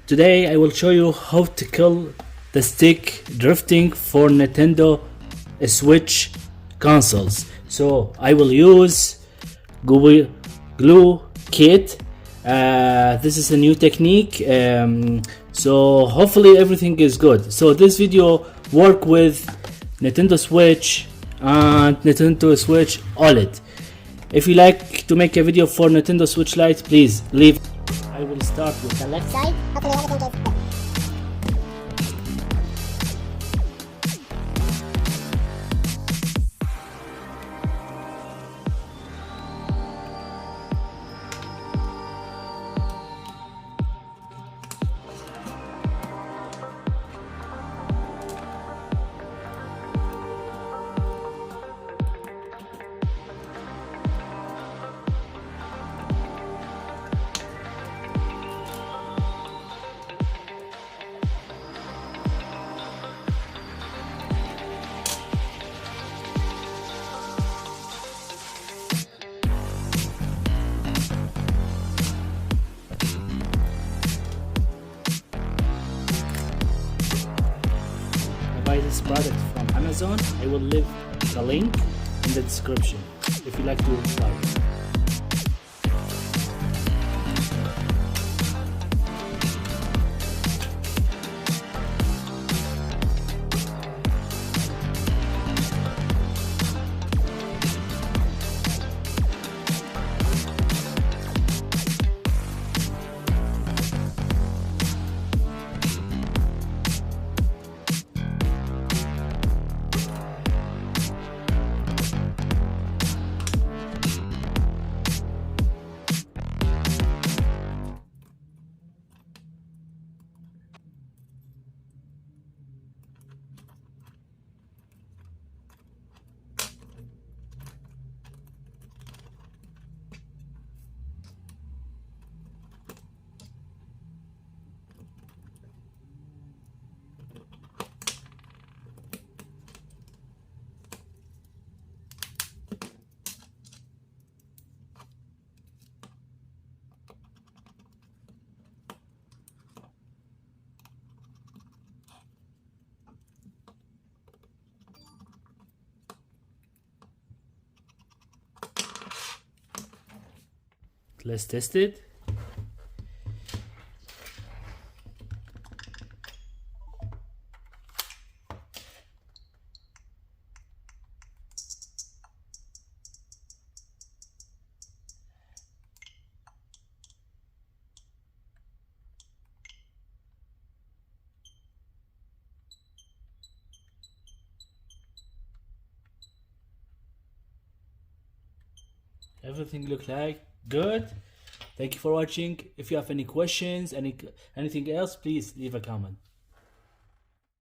Today I will show you how to kill the stick drifting for Nintendo Switch consoles. So I will use Gulikit. This is a new technique, so hopefully everything is good. So this video work with Nintendo Switch and Nintendo Switch OLED. If you like to make a video for Nintendo Switch Lite, please leave. I will start with the left side. Hopefully everything is good. Buy this product from Amazon. I will leave the link in the description if you like to buy it. Let's test it. Everything look like good. Thank you for watching. If you have any questions, anything else, please leave a comment.